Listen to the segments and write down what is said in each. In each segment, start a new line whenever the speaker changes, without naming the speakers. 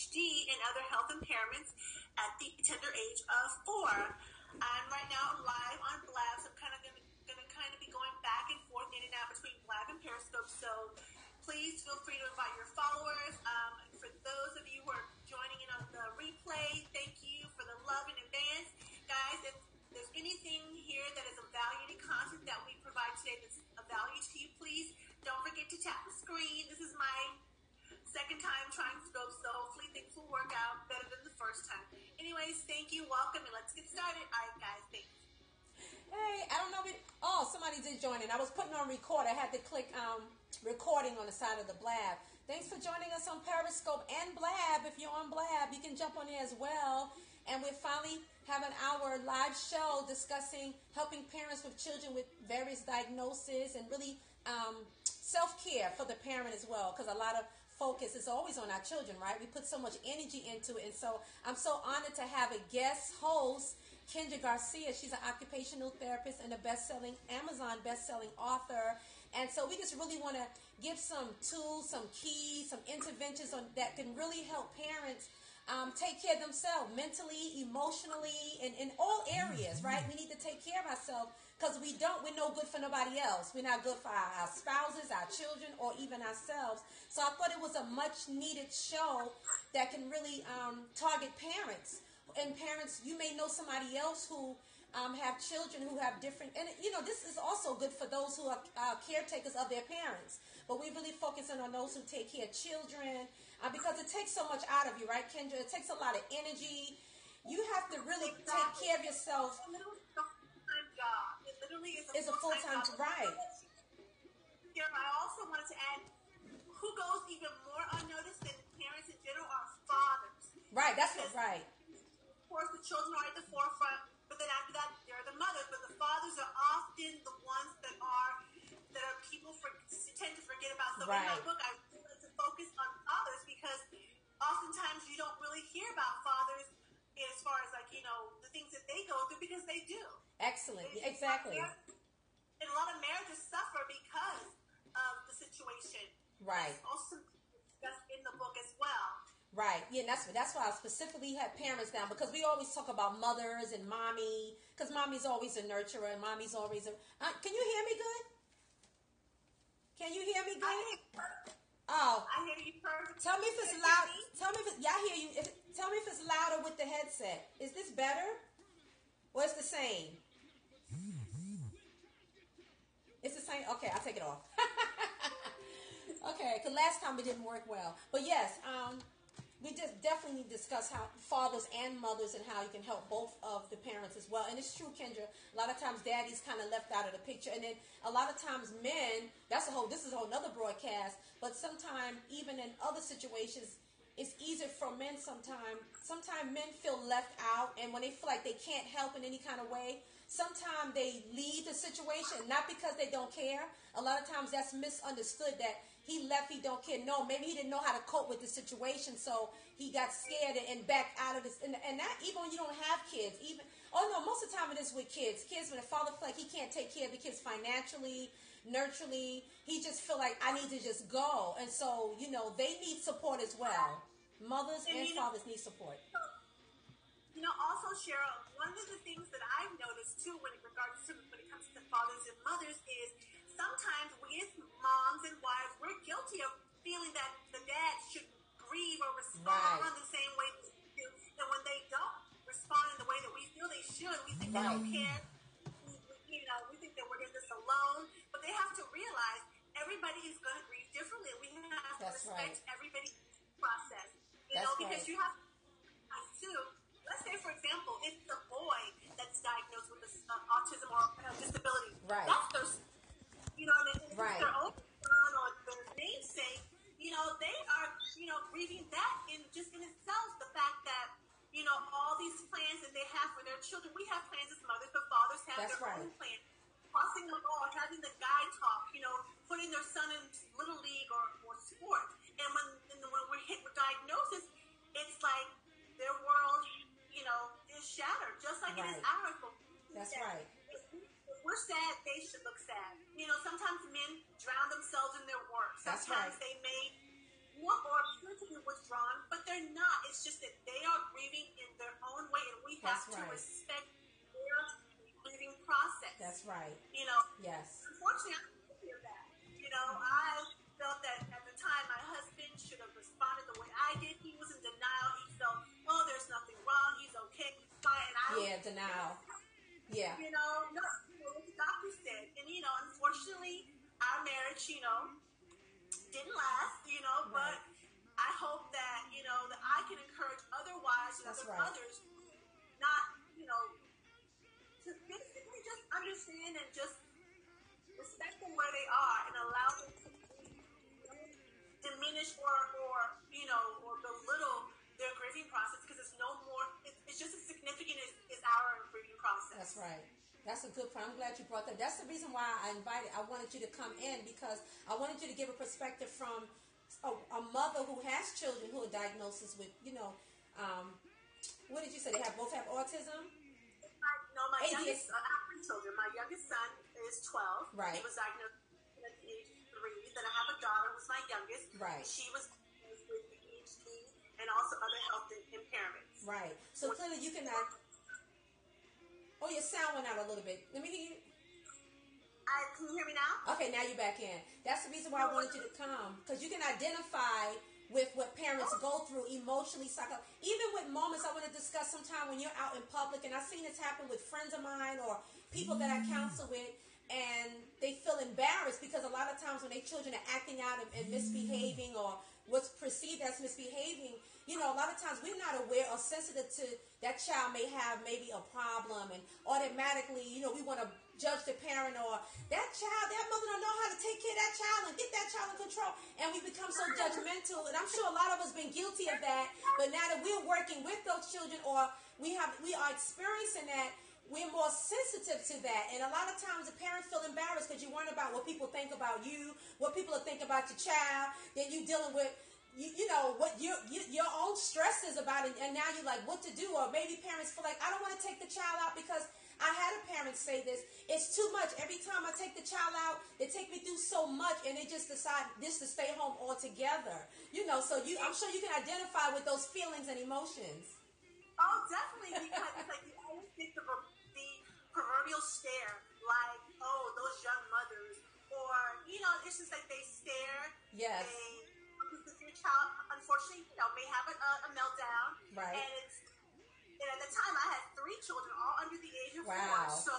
ADHD and other health impairments at the tender age of 4. I'm right now live on Blab, so I'm kind of going to be going back and forth in and out between Blab and Periscope. So please feel free to invite your followers. For those of you who are joining in on the replay, thank you for the love in advance. Guys, if there's anything here that is of value to content that we provide today that's of value to you, please don't forget to tap the screen. This is my second time trying scope, so hopefully things will work out better than the first time. Anyways, thank you, welcome, and let's get started. All right, guys, thanks.
Hey, I don't know. Somebody did join in. I was putting on record. I had to click recording on the side of the Blab. Thanks for joining us on Periscope and Blab. If you're on Blab, you can jump on there as well. And we're finally having our live show discussing helping parents with children with various diagnoses and really self-care for the parent as well, because a lot of focus is always on our children, right? We put so much energy into it. And so I'm so honored to have a guest host, Kendra Garcia. She's an occupational therapist and a Amazon best-selling author. And so we just really want to give some tools, some keys, some interventions that can really help parents take care of themselves mentally, emotionally, and in all areas, right? We need to take care of ourselves because we're no good for nobody else. We're not good for our spouses, our children, or even ourselves. So I thought it was a much needed show that can really target parents. And parents, you may know somebody else who have children who have different, and this is also good for those who are caretakers of their parents. But we really focusing on those who take care of children because it takes so much out of you, right, Kendra? It takes a lot of energy. You have to really take care of yourself.
It literally is
a full-time job, right?
Yeah, I also wanted to add, who goes even more unnoticed than parents in general are fathers.
Right, right.
Of course, the children are at the forefront, but then after that, there are the mothers. But the fathers are often the ones that people tend to forget about. So
right.
In my book, I really like to focus on fathers because oftentimes you don't really hear about fathers as far as the things that they go through because they do.
Excellent. Exactly.
And a lot of marriages suffer because of the situation.
Right.
That's also discussed in the book as well.
Right. Yeah, and that's why I specifically had parents down, because we always talk about mothers and mommy, because mommy's always a nurturer and mommy's always a... can you hear me good? Can you hear me good?
I hear you perfect.
Tell me if it's loud. Tell me if it's... Yeah, I hear you. Tell me if it's louder with the headset. Is this better? Or it's the same? It's the same? Okay, I'll take it off. Okay, because last time it didn't work well. But yes, we just definitely discuss how fathers and mothers and how you can help both of the parents as well. And it's true, Kendra, a lot of times daddy's kind of left out of the picture. And then a lot of times men, this is a whole nother broadcast, but sometimes even in other situations, it's easier for men sometimes. Sometimes men feel left out, and when they feel like they can't help in any kind of way, sometimes they leave the situation, not because they don't care. A lot of times that's misunderstood, that he left, he don't care. No, maybe he didn't know how to cope with the situation, so he got scared and backed out of this. And that even when you don't have kids, most of the time it is with kids. Kids, when the father feel like he can't take care of the kids financially, nurturally, he just feel like I need to just go. And so, they need support as well. Mothers and fathers need support.
Also, Cheryl, one of the things that I've noticed too when it comes to fathers and mothers is sometimes we as moms and wives, we're guilty of feeling that the dad should grieve or respond the same way we do. And when they don't respond in the way that we feel they should, we think they don't care. We think that we're in this alone. But they have to realize everybody is going to grieve differently. We have to respect everybody's process. Because you have to assume, let's say, for example, if the boy that's diagnosed with autism or disability, that's their, if their own son or their namesake, they are, grieving that in itself, the fact that, all these plans that they have for their children, we have plans as mothers, but fathers have their own plans. Crossing the ball, having the guy talk, putting their son in little league or sports. And when we're hit with diagnosis, it's like their world, is shattered, just like it is ours.
That's right.
If we're sad, they should look sad. Sometimes men drown themselves in their work. Sometimes they may, or appear to be withdrawn, but they're not. It's just that they are grieving in their own way, and we have to respect their grieving process.
That's right.
You know,
yes.
Unfortunately, I don't hear that. You know, I felt that at the time my husband should have responded the way I did. He was in denial. He felt, oh, there's nothing wrong. He's okay. He's fine. And
denial. Yeah.
No, what the doctor said. And, unfortunately, our marriage, didn't last, but I hope that, that I can encourage other wives and others not, to basically just understand and just respect them where they are and allow them to diminish or belittle their grieving process, because it's no more, it's just as significant as our grieving process.
That's right. That's a good point. I'm glad you brought that. That's the reason why I wanted you to come in, because I wanted you to give a perspective from a mother who has children who are diagnosed with, what did you say? They both have autism?
My youngest, I have 3 children. My youngest son is 12.
Right.
He was diagnosed at the age of 3. Then I have a daughter who's my youngest.
Right.
She was diagnosed with ADHD and also other health impairments.
Right. So clearly you cannot... Oh, your sound went out a little bit. Let me hear you.
Can you hear me now?
Okay, now you're back in. That's the reason why I wanted you to come, because you can identify with what parents go through emotionally, even with moments I want to discuss sometime when you're out in public, and I've seen this happen with friends of mine or people that I counsel with, and they feel embarrassed because a lot of times when their children are acting out and misbehaving or what's perceived as misbehaving, a lot of times we're not aware or sensitive to that child may have maybe a problem, and automatically, we want to judge the parent or that mother don't know how to take care of that child and get that child in control, and we become so judgmental. And I'm sure a lot of us been guilty of that, but now that we're working with those children or we are experiencing that, we're more sensitive to that. And a lot of times the parents feel embarrassed because you worry about what people think about you, what people think about your child, then you dealing with what your own stresses about it, and now you're like, what to do? Or maybe parents feel like, I don't want to take the child out because I had a parent say this, it's too much. Every time I take the child out, they take me through so much, and they just decide just to stay home altogether. So I'm sure you can identify with those feelings and emotions.
Oh, definitely, because it's like you always think of the proverbial stare, like, oh, those young mothers, or it's just like they stare.
Yes.
Your child, unfortunately, may have a meltdown.
Right.
And at the time, I had 3 children, all under the age of 4. So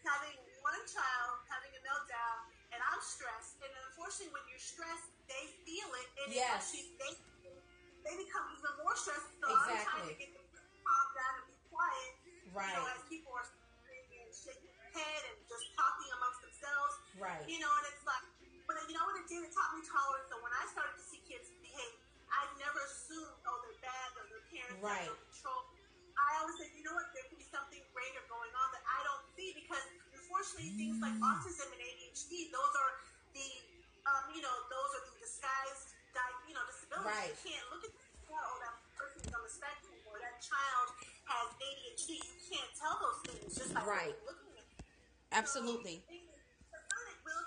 having one child having a meltdown, and I'm stressed. And unfortunately, when you're stressed, they feel it, and they become even more stressed. So I'm trying to get them to calm down and be quiet.
Right.
As people are screaming and shaking their head and just talking amongst themselves.
Right.
And it's like, but what it did, it taught me tolerance. So when I started to see kids behave, I never assumed, oh, they're bad or their parents have no control. I always said, there could be something greater going on that I don't see, because unfortunately things like autism and ADHD, those are the disguised, disabilities.
Right.
You can't look at that person's on the spectrum or that child has ADHD. You can't tell those things just by looking at them.
Absolutely.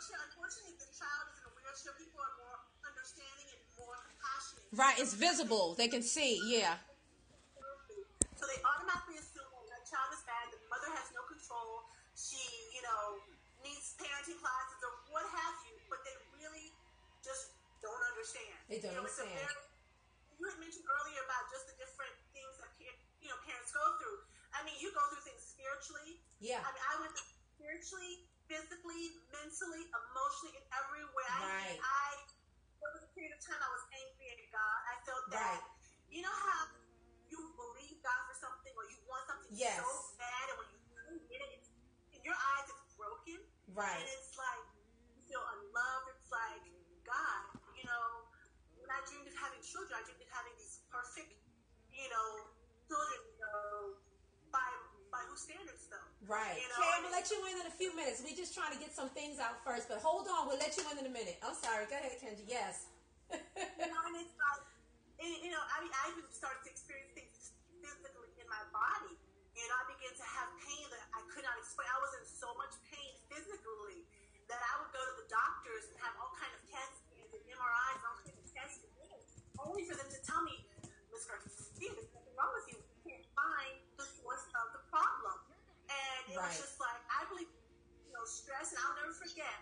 So, unfortunately, the child is in a wheelchair. People are more understanding and more compassionate.
Right, it's visible. They can see, yeah.
So they automatically assume that child is bad, the mother has no control, she, needs parenting classes or what have you, but they really just don't understand.
They don't understand.
You had mentioned earlier about just the different things that parents go through. I mean, you go through things spiritually.
Yeah.
I mean, I went spiritually, physically, mentally, emotionally, in every way.
Right.
There was a period of time I was angry at God. I felt that, how you believe God for something or you want something so bad, and when you really get it, in your eyes it's broken.
Right.
And it's like, you feel unloved. It's like, God, when I dreamed of having children, I dreamed of having these perfect, children, by whose standards, though?
Right. Okay, I'm going to let you in a few minutes. We're just trying to get some things out first, but hold on. We'll let you in a minute. I'm sorry. Go ahead, Kendra. Yes.
And it's like, I even started to experience things physically in my body. I began to have pain that I could not explain. I was in so much pain physically that I would go to the doctors and have all kinds of tests and MRIs and all kinds of tests. stress. And I'll never forget,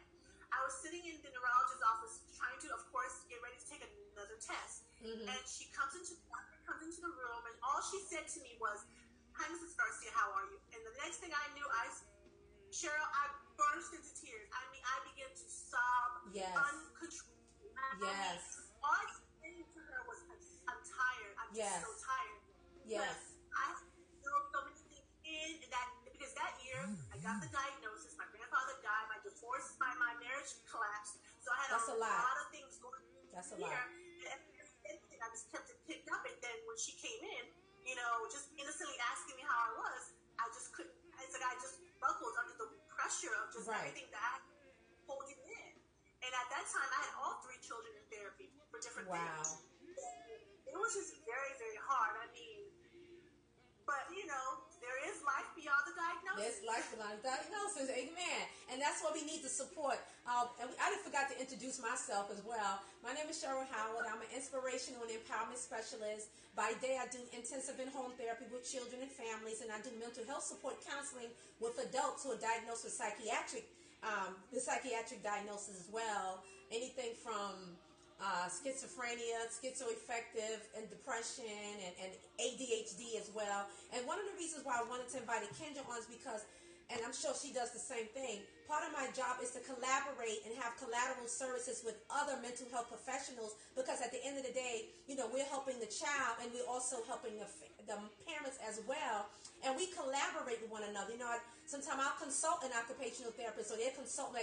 I was sitting in the neurologist's office trying to, of course, get ready to take another test. And she comes into the room, and all she said to me was, "Hi, Mrs. Garcia, how are you?" And the next thing I knew, Cheryl, I burst into tears. I mean, I began to sob uncontrollably.
Yes.
All I said to her was, "I'm tired. I'm just so tired."
Yes.
But I feel so many things in that, because that year I got the diagnosis. My grandfather died. My divorce, my marriage collapsed. So I had a lot of things going on.
That's a lot.
And I just kept it picked up. And then when she came in, just innocently asking me how I was, I just couldn't. It's like I just buckled under the pressure of just everything that I had holding in. And at that time, I had all 3 children in therapy for different things. It was just very, very hard. I mean, but there is life beyond the diagnosis.
There's life beyond the diagnosis. Amen. And that's what we need to support. And I didn't forget to introduce myself as well. My name is Cheryl Howard. I'm an inspirational and empowerment specialist. By day, I do intensive and home therapy with children and families, and I do mental health support counseling with adults who are diagnosed with psychiatric diagnosis as well. Anything from schizophrenia, schizoaffective, and depression, and ADHD as well. And one of the reasons why I wanted to invite Kendra on is because, and I'm sure she does the same thing, part of my job is to collaborate and have collateral services with other mental health professionals, because at the end of the day, we're helping the child and we're also helping the parents as well. And we collaborate with one another. Sometimes I'll consult an occupational therapist, or they'll consult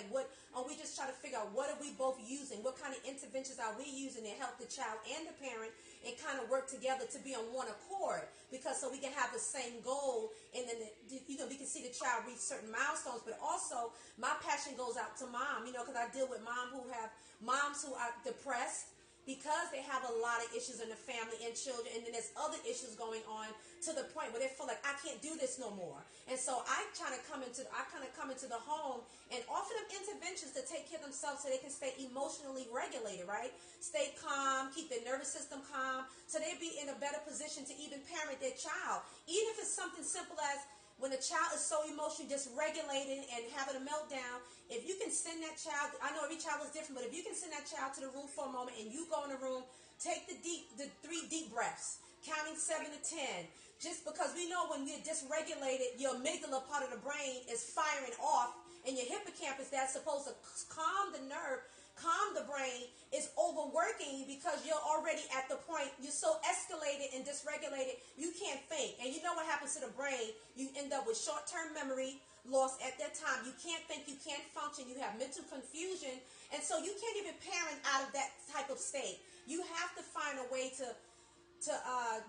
we just try to figure out what are we both using, what kind of interventions are we using to help the child and the parent, and kind of work together to be on one accord, because so we can have the same goal, and then we can see the child reach certain milestones. But also my passion goes out to mom, because I deal with moms who are depressed, because they have a lot of issues in the family and children, and then there's other issues going on to the point where they feel like, I can't do this no more. And so I kind of come into the home and offer them interventions to take care of themselves so they can stay emotionally regulated, right? Stay calm, keep their nervous system calm, so they be in a better position to even parent their child. Even if it's something simple as when the child is so emotionally dysregulated and having a meltdown, if you can send that child, I know every child is different, but if you can send that child to the room for a moment and you go in the room, take the 3 deep breaths, counting 7 to 10. Just because we know when you're dysregulated, your amygdala part of the brain is firing off, and your hippocampus that's supposed to calm the nerve, calm the brain, is overworking because you're already at the point, you're so escalated and dysregulated, you can't think. And you know what happens to the brain? You end up with short-term memory loss at that time. You can't think, you can't function, you have mental confusion, and so you can't even parent out of that type of state. You have to find a way to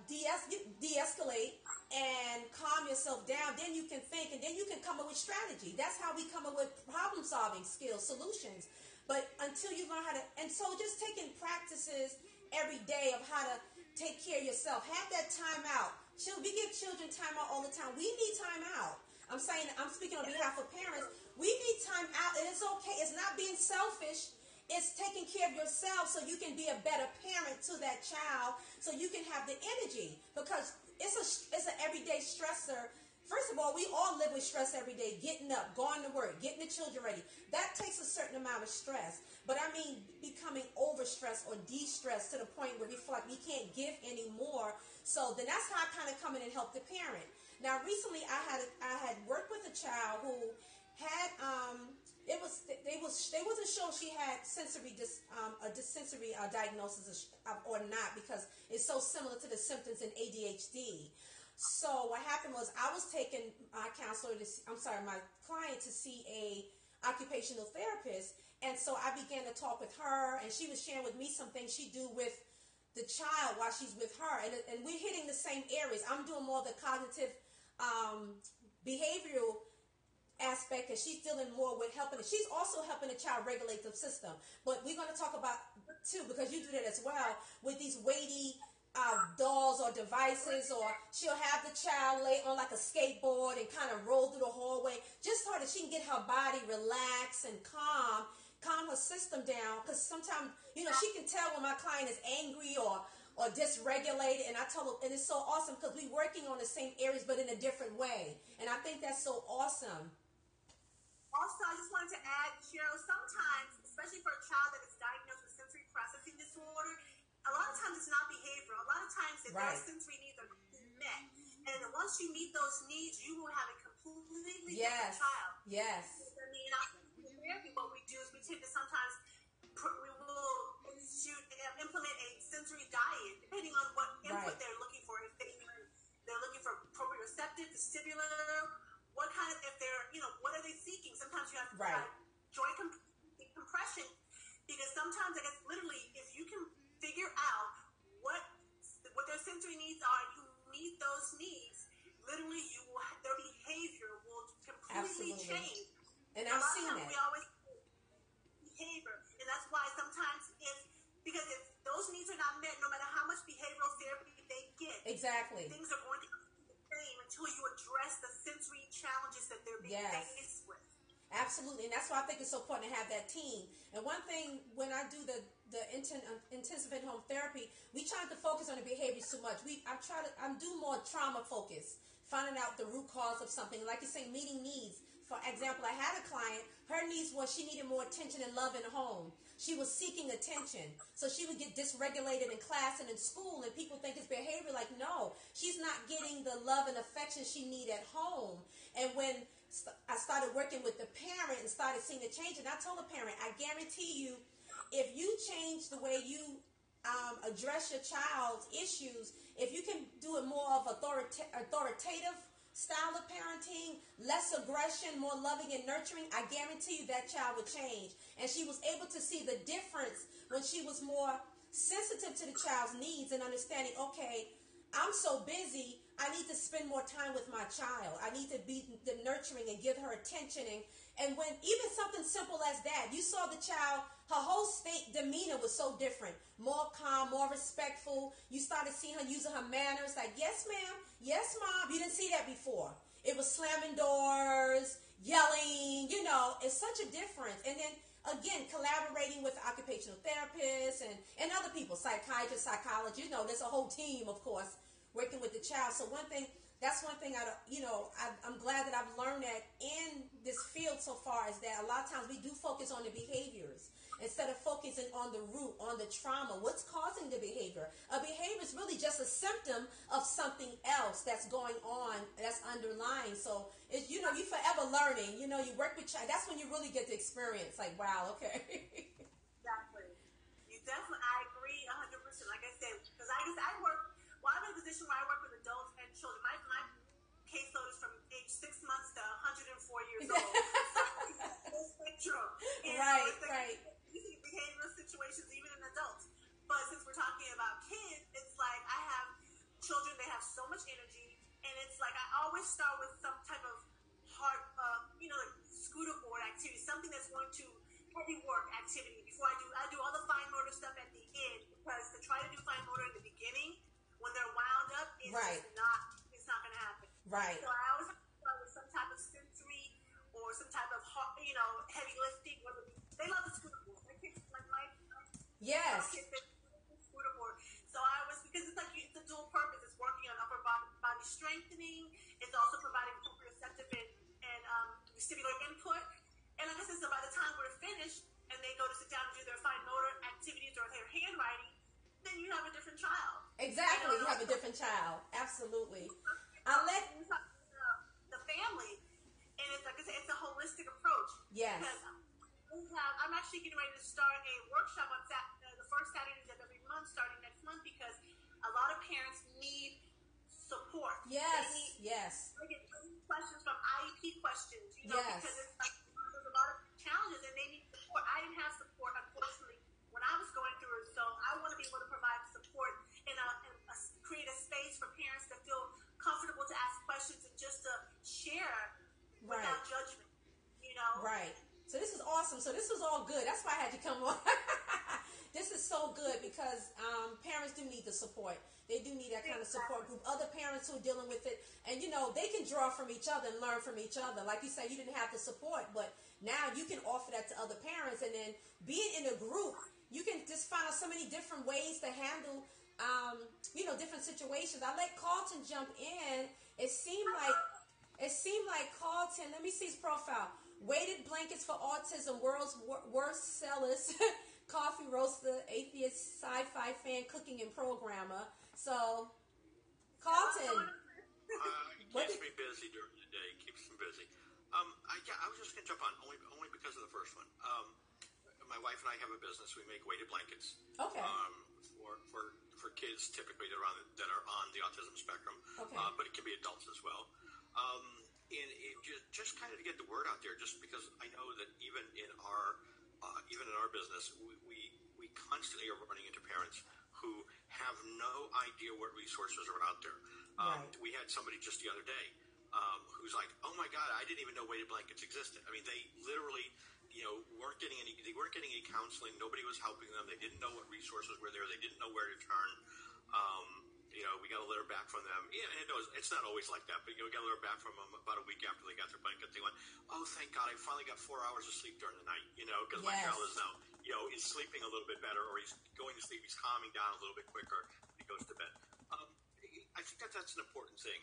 de-escalate and calm yourself down. Then you can think, and then you can come up with strategy. That's how we come up with problem-solving skills, solutions. But until you learn how to, and so just taking practices every day of how to take care of yourself. Have that time out. We give children time out all the time. We need time out. I'm speaking on behalf of parents. We need time out, and it's okay. It's not being selfish. It's taking care of yourself so you can be a better parent to that child, so you can have the energy, because it's an everyday stressor. First of all, we all live with stress every day, getting up, going to work, getting the children ready. That takes a certain amount of stress. But I mean becoming overstressed or de-stressed to the point where we feel like we can't give anymore. So then that's how I kind of come in and help the parent. Now recently I had worked with a child who had they wasn't sure she had a sensory diagnosis or not, because it's so similar to the symptoms in ADHD. So what happened was I was taking my client to see a occupational therapist, and so I began to talk with her, and she was sharing with me some things she do with the child while she's with her, and we're hitting the same areas. I'm doing more of the cognitive behavioral aspect, and she's dealing more with helping. She's also helping the child regulate the system. But we're going to talk about too, because you do that as well, with these weighty dolls or devices, or she'll have the child lay on like a skateboard and kind of roll through the hallway, just so that she can get her body relaxed and calm her system down. Because sometimes, she can tell when my client is angry or dysregulated, and I tell her, and it's so awesome because we're working on the same areas but in a different way, and I think that's so awesome.
Also, I just wanted to add, Cheryl, sometimes, especially for a child that is diagnosed with sensory processing disorder, a lot of times it's not behavioral. A lot of times if their sensory needs are met. And once you meet those needs, you will have a completely different child.
Yes.
I mean, in therapy, what we do is we tend to sometimes, we will implement a sensory diet, depending on what input they're looking for. If they're looking for proprioceptive, vestibular, what kind of, if they're, what are they seeking? Sometimes you have to provide joint compression, because sometimes, I guess, literally, if you can figure out what their sensory needs are, you meet those needs, literally, their behavior will completely change.
And I've seen it.
We always behavior, and that's why sometimes because if those needs are not met, no matter how much behavioral therapy they get, things are going to be the same until you address the sensory challenges that they're being faced with.
Absolutely, and that's why I think it's so important to have that team. And one thing, when I do the intensive at-home therapy, we try to focus on the behaviors too much. I'm do more trauma focus, finding out the root cause of something. Like you say, meeting needs. For example, I had a client, her needs was she needed more attention and love in the home. She was seeking attention. So she would get dysregulated in class and in school, and people think it's behavior. Like, no, she's not getting the love and affection she need at home. And when I started working with the parent and started seeing the change, and I told the parent, I guarantee you, if you change the way you address your child's issues, if you can do it more of authoritative style of parenting, less aggression, more loving and nurturing, I guarantee you that child would change. And she was able to see the difference when she was more sensitive to the child's needs and understanding, okay, I'm so busy, I need to spend more time with my child. I need to be the nurturing and give her attention. And when even something simple as that, you saw the child, her whole demeanor was so different. More calm, more respectful. You started seeing her using her manners like, yes, ma'am, yes, mom. You didn't see that before. It was slamming doors, yelling, it's such a difference. And then, again, collaborating with occupational therapists and other people, psychiatrists, psychologists, there's a whole team, of course, working with the child. So that's one thing I'm glad that I've learned that in this field so far, is that a lot of times we do focus on the behaviors instead of focusing on the root, on the trauma. What's causing the behavior? A behavior is really just a symptom of something else that's going on, that's underlying. So it's, you're forever learning. You work with child. That's when you really get the experience. Like, wow, okay.
Exactly. I agree 100%. Like I said, because I'm in a position where I work with adults and children. My caseload is from age 6 months to 104 years old. So it's spectrum.
Right.
You see behavioral situations even in adults. But since we're talking about kids, it's like I have children, they have so much energy, and it's like I always start with some type of hard, like scooter board activity, something that's going to heavy work activity before I do all the fine motor stuff at the end, because to try to do fine motor in the beginning when they're wound up is just not going to happen.
Right.
So I always have to start with some type of sensory or some type of heavy lifting. They love the scooter board. My kids, my
yes.
kids, they love the scooter board. So I always, because it's like it's a dual purpose. It's working on upper body strengthening. It's also providing proprioceptive and vestibular input. And like I said, so by the time we're finished and they go to sit down and do their fine motor activities or their handwriting, then you have a different child.
Exactly, you have a different child. Absolutely. I'll let
the family, and it's like I said, it's a holistic approach.
Yes.
Because I'm actually getting ready to start a workshop on the first Saturdays of every month, starting next month, because a lot of parents need support.
Yes.
They get questions from IEP questions, because it's like there's a lot of challenges and they need support. I didn't have support, unfortunately, when I was going through it, so I want to be able to provide support and create a space for parents to feel comfortable to ask questions and just to share without judgment,
Right. So this is awesome. So this was all good. That's why I had you come on. This is so good because parents do need the support. They do need that kind of support group. Other parents who are dealing with it. And, they can draw from each other and learn from each other. Like you said, you didn't have the support, but now you can offer that to other parents. And then being in a group, you can just find out so many different ways to handle, different situations. I let Carlton jump in. It seemed like Carlton, let me see his profile. Weighted Blankets for Autism, world's worst sellers. Coffee roaster, atheist, sci-fi fan, cooking and programmer. So, Carlton.
It keeps me busy during the day. It keeps me busy. I was just going to jump on only because of the first one. My wife and I have a business. We make weighted blankets.
Okay.
For kids typically that are on the autism spectrum.
Okay.
But it can be adults as well. And it just kind of to get the word out there, just because I know that even in our business, we constantly are running into parents who have no idea what resources are out there.
Right.
We had somebody just the other day who's like, "Oh my God, I didn't even know weighted blankets existed." I mean, they literally, weren't getting any counseling. Nobody was helping them. They didn't know what resources were there. They didn't know where to turn. We got a letter back from them. Yeah, and it's not always like that, but we got a letter back from them about a week after they got their blanket. They went, "Oh, thank God, I finally got 4 hours of sleep during the night." Because my child is now, is sleeping a little bit better, or he's going to sleep. He's calming down a little bit quicker when he goes to bed. I think that's an important thing.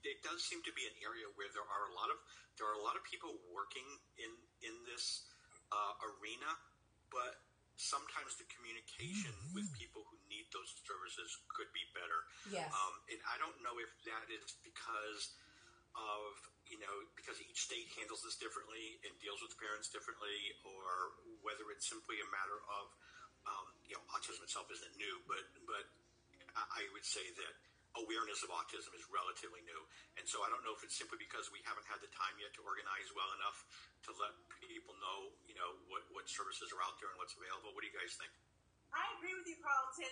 It does seem to be an area where there are a lot of people working in this arena, but sometimes the communication with people who need those services could be better.
Yes.
And I don't know if that is because each state handles this differently and deals with parents differently, or whether it's simply a matter of autism itself isn't new, but I would say that awareness of autism is relatively new. And so I don't know if it's simply because we haven't had the time yet to organize well enough to let people know, what services are out there and what's available. What do you guys think?
I agree with you, Carlton,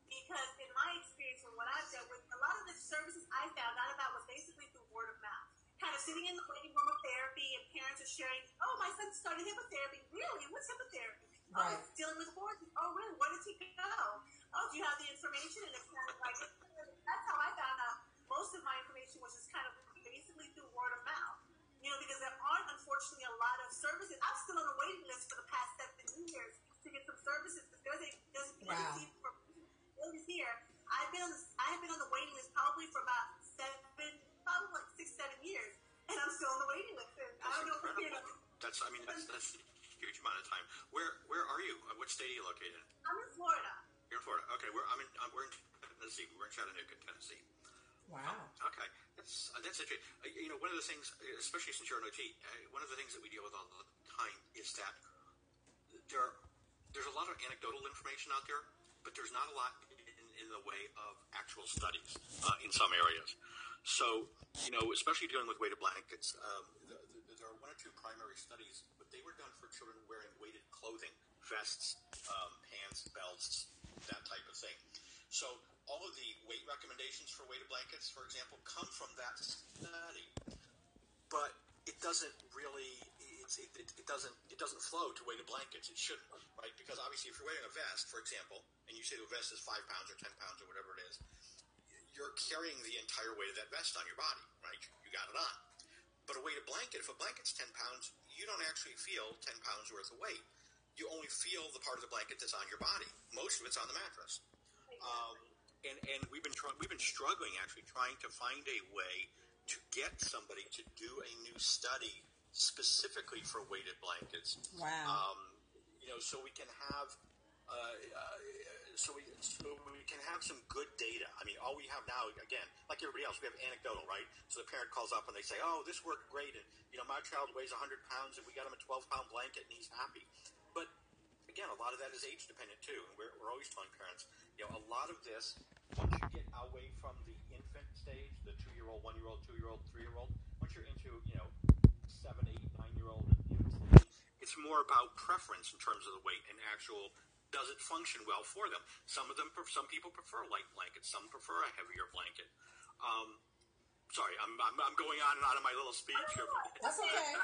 because in my experience and what I've dealt with, a lot of the services I found out about was basically through word of mouth. Kind of sitting in the waiting room of therapy, and parents are sharing, "Oh, my son started hypnotherapy." "Really? What's hypnotherapy?" "Oh,
Right.
he's dealing with horses." "Oh, really? Where does he go?" "Oh, do you have the information?" And it's kind of like, that's how I found out most of my information was just kind of basically through word of mouth. Because there aren't, unfortunately, a lot of services. I'm still on a waiting list for the past 7 years to get some services, because there's
Wow.
for here. I have been on the waiting list probably for about 6-7 years, and I'm still on the waiting list. And I don't know if you're
That's a huge amount of time. Where are you? What state are you located in?
I'm in Florida.
You're in Florida. Okay, we're in Tennessee. We're in Chattanooga, Tennessee.
Wow.
Okay, that's interesting. One of the things, especially since you're an OT, one of the things that we deal with all the time is that there's a lot of anecdotal information out there, but there's not a lot in the way of actual studies in some areas. So, especially dealing with weighted blankets, there are 1 or 2 primary studies, but they were done for children wearing weighted clothing, vests, pants, belts, that type of thing. So all of the weight recommendations for weighted blankets, for example, come from that study, but it doesn't really, it doesn't flow to weighted blankets. It shouldn't, right? Because obviously if you're wearing a vest, for example, and you say the vest is 5 pounds or 10 pounds or whatever it is, you're carrying the entire weight of that vest on your body, right? You got it on. But a weighted blanket, if a blanket's 10 pounds, you don't actually feel 10 pounds worth of weight. You only feel the part of the blanket that's on your body. Most of it's on the mattress. And we've been struggling, actually, trying to find a way to get somebody to do a new study specifically for weighted blankets.
Wow.
So we can have so we can have some good data. I mean, all we have now, again, like everybody else, we have anecdotal, right? So the parent calls up and they say, "Oh, this worked great, and my child weighs 100 pounds, and we got him a 12-pound blanket, and he's happy." But again, a lot of that is age dependent too, and we're always telling parents, a lot of this, once you get away from the infant stage, the 2-year-old, 1-year-old, 2-year-old, 3-year-old, once you're into 7, 8, 9-year-old, it's more about preference in terms of the weight and actual. Does it function well for them? Some people prefer light blankets. Some prefer a heavier blanket. Sorry, I'm going on and on in my little speech here.
That's okay.